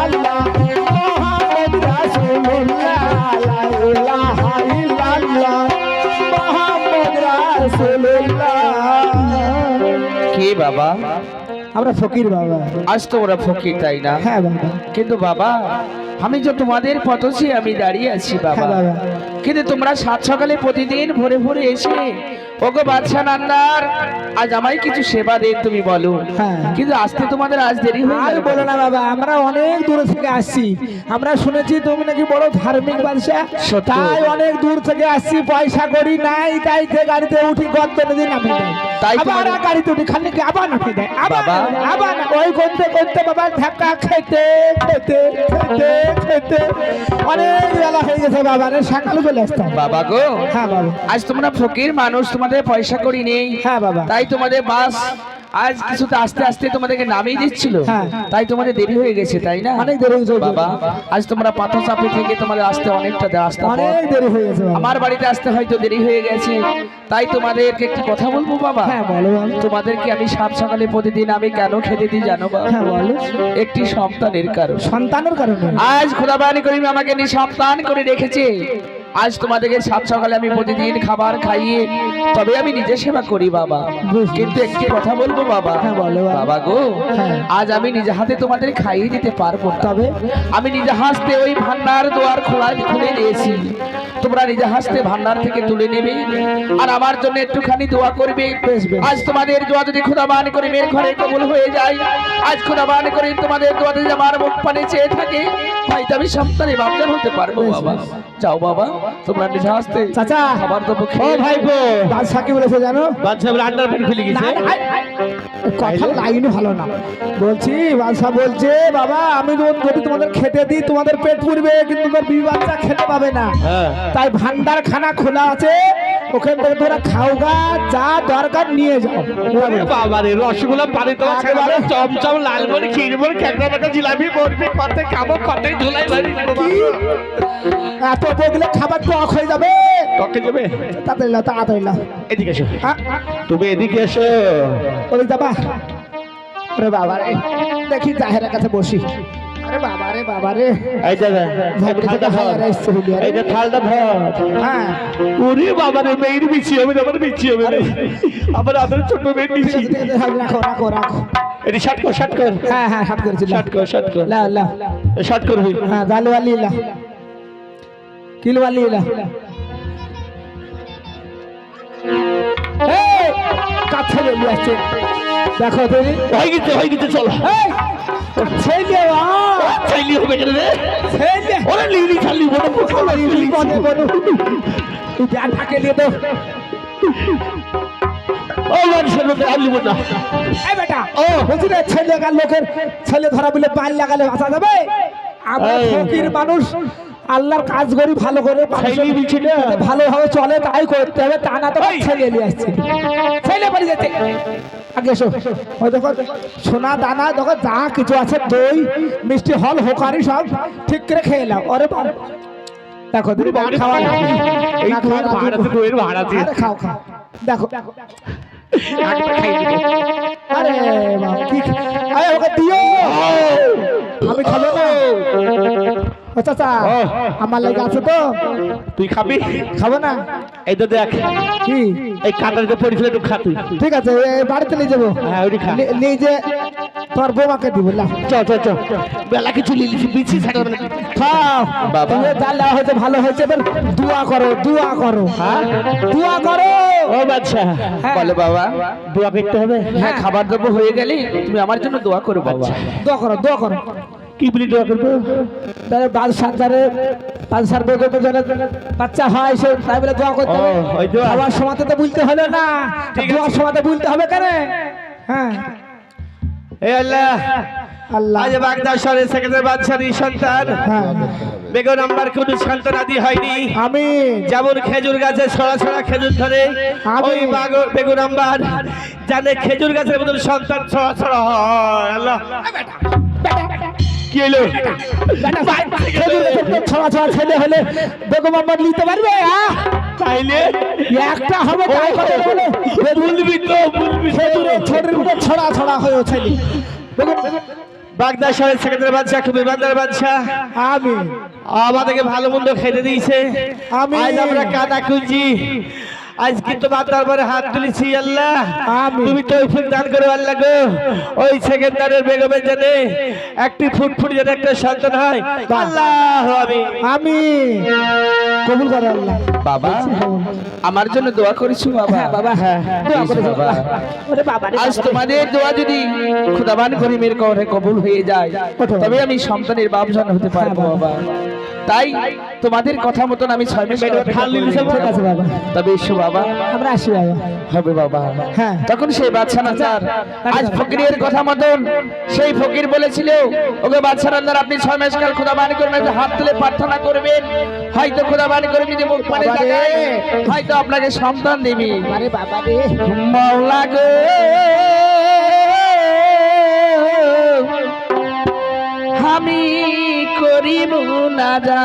ইল্লাল্লাহ মুহাম্মদ রাসূলুল্লাহ লা ইলাহা ইল্লাল্লাহ মুহাম্মদ রাসূলুল্লাহ। কি বাবা? আমরা ফকির বাবা। আজ তোমরা ফকির তাই না? হ্যাঁ বাবা। কিন্তু বাবা আমি যে তোমাদের পথে আমি দাঁড়িয়ে আছি বাবা, হ্যাঁ বাবা। কিন্তু তোমরা সাত সকালে প্রতিদিন ভোরে ভোরে এসে ওগো বাদশা নান্দার আজ আমায় কিছু সেবা দে তুমি বলো, হ্যাঁ। কিন্তু আসতে তোমাদের আজ দেরি হয়ে আর গেল। বলো না বাবা, আমরা অনেক দূর থেকে আসছি। আমরা শুনেছি তুমি নাকি বড় ধার্মিক বাদশা, সত্য। তাই অনেক দূর থেকে আসছি, পয়সা করি নাই, তাই যে গাড়িতে উঠি গর্তে দিন নামিয়ে দেয়, তাই আবার তোমাদের- গাড়িতে উঠি খালি কি আবার নামিয়ে দেয়, আবার বাবা। আবার ওই করতে করতে বাবা ধাক্কা খেতে খেতে খেতে খেতে অনেক বেলা হয়ে গেছে বাবা, রে সকালে চলে আসতাম। বাবা গো হ্যাঁ বাবা। আজ তোমরা ফকির মানুষ, তোমাদের পয়সা করি নেই, হ্যাঁ বাবা। তাই তোমাদের বাস আজ কিছুতে আস্তে আস্তে তোমাদেরকে নামিয়ে দিচ্ছিল, হ্যাঁ। তাই তোমাদের দেরি হয়ে গেছে তাই না? অনেক দেরি হয়েছে বাবা আজ তোমরা পাথর চাপে থেকে তোমাদের আসতে অনেকটা রাস্তা পথ। অনেক দেরি হয়ে গেছে বাবা। আমার বাড়িতে আসতে হয়তো দেরি হয়ে গেছে, তাই তোমাদেরকে একটি কথা বলবো বাবা। হ্যাঁ বলো বাবা। তোমাদেরকে আমি সাত সকালে প্রতিদিন আমি কেন খেতে দিই জানো বাবা? হ্যাঁ বলো। একটি সন্তানের কারণ। সন্তানের কারণে। আজ খোদাবানি করিম আমাকে নিঃসন্তান করে রেখেছে, আজ তোমাদেরকে সাত সকালে আমি প্রতিদিন খাবার খাইয়ে তবে আমি নিজে সেবা করি বাবা। বুঝলি। কিন্তু একটি কথা বলবো বাবা। হ্যাঁ, বলো বাবা। বাবা গো হ্যাঁ। আজ আমি নিজে হাতে তোমাদের খাইয়ে দিতে পারবো না, তবে আমি নিজে হাসতে ওই ভান্ডার দুয়ার খুলে দিয়েছি, তোমরা নিজে হাসতে ভান্ডার থেকে তুলে নেবে আর আমার জন্য একটুখানি দোয়া করবে। বেশ, বেশ। আজ তোমাদের দোয়া যদি খোদাবান করে মেয়ের ঘরে কবুল হয়ে যায়, আজ খোদাবান করে তোমাদের দোয়াতে যদি আমার মুখ পানে চেয়ে থাকে, হয়তো আমি সন্তানে বাপজান হতে পারবো বেশ, বাবা। বেশ। যাও বাবা তোমরা নিজে হাসতে চাচা। খাবার দেবো ও খেয়ে। ভাইপো, বাদশা কি বলেছে জানো? বাদশা বলে আন্ডার প্যান্ট খুলে না, গেছে। না, কথা লাইনই ভালো না। বলছি বাদশা বলছে বাবা আমি যদি তোমাদের খেতে দিই তোমাদের পেট পুরবে, কিন্তু তোমার বিবি বাচ্চা খেতে পাবে না, হ্যাঁ। তাই ভান্ডার খানা খোলা আছে, ওখান থেকে তোমরা খাওগা, যা দরকার নিয়ে যাও। ওরে বাবা রে, রসগোল্লা পানি তো একেবারে। চমচম লালমনি ক্ষীরমনি খেকড়া বাটা জিলাপি বরফি কতে খাবো কতে ঝুলাই বাড়ি কি? এত বগলে খাবার তো অখ হয়ে যাবে। ককে যাবে? তাড়াতাড়ি লাও, তাড়াতাড়ি লাও। এদিকে এসো, হ্যাঁ, তুমি এদিকে এসো। ওই যাবা। আরে বাবা রে, দেখি জাহেরের কাছে বসি। আরে বাবা রে বাবা রে, এই দাদা ঝগড়া থালটা থেকে ধর, হায়ার এসছে বলি আরে। এই যে থালটা ধর। হ্যাঁ ওরে বাবা রে, মেয়ের বিছি হবে না, আমার বিছি হবে না, আমার আদর ছোট মেয়ের ঠিক বিছি। আছে, ঠিক আছে, রাখো রাখো রাখো। এটি শার্ট কর, শার্ট কর, হ্যাঁ হ্যাঁ হাত করেছি, শার্ট কর, শার্ট কর, লা লা। শার্ট কর হই। হ্যাঁ দালু আলি লা, কিলো আলি লা। এই কাছে নিয়ে আসছে, দেখো তুমি। হয়ে গেছে চলো। এই ছেলে চাইলি হবে কেন রে? ছেলে ওরে লিলি খালি বড় পোকা লিলি বনে বনে তুই ব্যাটাকে নিয়ে তো। ও মানুষের মধ্যে আনলিব না। এই বেটা ও বলছি রে, ছেলে কার লোকের ছেলে ধরা বলে পাল লাগালে বাঁচা যাবে? আমরা এই। ফকির মানুষ, আল্লাহর কাজ করি ভালো করে, ছেলে বলছি না। ভালোভাবে চলে তাই করতে হবে, তা না তো এই। ছেলে নিয়ে আসছে, ছেলে বাড়ি যাচ্ছে। আগে এসো, ওই দেখো সোনা দানা দেখো যা কিছু আছে, দই মিষ্টি হল হোকারি সব ঠিক করে খেয়ে নাও। ওরে বাবা, দেখো তুমি বাড়ি খাওয়া না, এই না দইয়ের খাওয়া ভাড়া আছে, দইয়ের ভাড়া আছে। আরে খাও খাও, দেখো একটা খাই দিবি। আরে বাবা কি আরে ওকে দিও, আমি খাবো না। ও চাচা ও। আমার লাগে আছে তো, তুই খাবি? খাবো না এই তো দেখ, কি? এই কাঁটাতে পড়েছিল, একটু খা তুই। ঠিক আছে এ বাড়িতে নিয়ে যাবো, হ্যাঁ, ওইটা খা। নিয়ে যে তোমার বৌমাকে দিব না। চ চ চ, বেলা কিছু লিলিছি বিছি ছাড়া মানে। খাও বাবা। তুমি যা দেওয়া হয়েছে ভালো হয়েছে, এবার দোয়া করো, দোয়া করো, হ্যাঁ দোয়া করো। ও বাচ্চা, হ্যাঁ, বলে বাবা দোয়া করতে হবে। হ্যাঁ খাবার দেবো হয়ে গেলে তুমি আমার জন্য দোয়া করো বাবা। দোয়া করো, দোয়া করো। কি বলি দোয়া করবো? তাহলে বাদশার বেগমের জন্য বাচ্চা হয়, সে তাই বলে দোয়া করতে হবে। ও, ওই দোয়া। খাওয়ার সময় তো বলতে হলো না, ঠিক আছে। দোয়ার সময় তো বলতে হবে কেন? হ্যাঁ এ আল্লাহ, আল্লাহ, আজ বাগদা শহরের সেকেন্ডারি বাদশাহী সন্তান হ্যাঁ বেগম নাম্বার কোনো সন্তান আদি হয়নি। আমি যেমন খেজুর গাছে ছড়া ছড়া খেজুর ধরে, আমি। ওই বেগম নাম্বার জানে খেজুর গাছের মতন সন্তান ছড়া ছড়া হয়। আল্লাহ, কি হলো? ছড়া ছড়া ছেলে হলে বেগম আমার নিতে পারবে? তাইলে একটা হবে তাই কথা বলে বলবি তো, বলবি তো। খেজুরের ছোটের ভিতরে ছড়া ছড়া হয়ে ছেলে। বাগদা শহরের সেকেন্ডার বাদশা খুব ইমানদার বাদশা আমি আমাদেরকে ভালো মন্দ খেতে দিয়েছে আমিন। আজ আমরা কাদা খুঁজি আজ কিন্তু মাতার পরে হাত তুলেছি আল্লাহ আমিন। তুমি তৌফিক দান করো আল্লাহ গো ওই সেকেন্ডারের বেগমের জানে একটি ফুটফুট যেন একটা সন্তান হয় আল্লাহ আমি কবুল করে আল্লাহ। বাবা আমার জন্য দোয়া করেছো বাবা হ্যাঁ বাবা হ্যাঁ দোয়া করে বাবা। ওরে বাবা রে আজ বাবা রে। তোমাদের দোয়া যদি খুদাবান করিমের করে কবুল হয়ে যায় তবে আমি সন্তানের বাপজন হতে পারবো বাবা তাই তোমাদের কথা মতন আমি 6 মাস অপেক্ষা করব। ঠিক আছে বাবা তবে এসো বাবা আমরা আসি বাবা। হবে বাবা হ্যাঁ। তখন সেই বাদশা নাজার আজ ফকিরের কথা মতন সেই ফকির বলেছিল ওকে বাদশা নাজার আপনি 6 মাস কাল খুদাবান করবেন হাত তুলে প্রার্থনা করবেন হয়তো খুদাবান করে যদি মুখ পানে বাবা রে। তাকায় হয়তো আপনাকে সন্তান দেবে আরে বাবা রে মাওলা গো আমি করিব না যা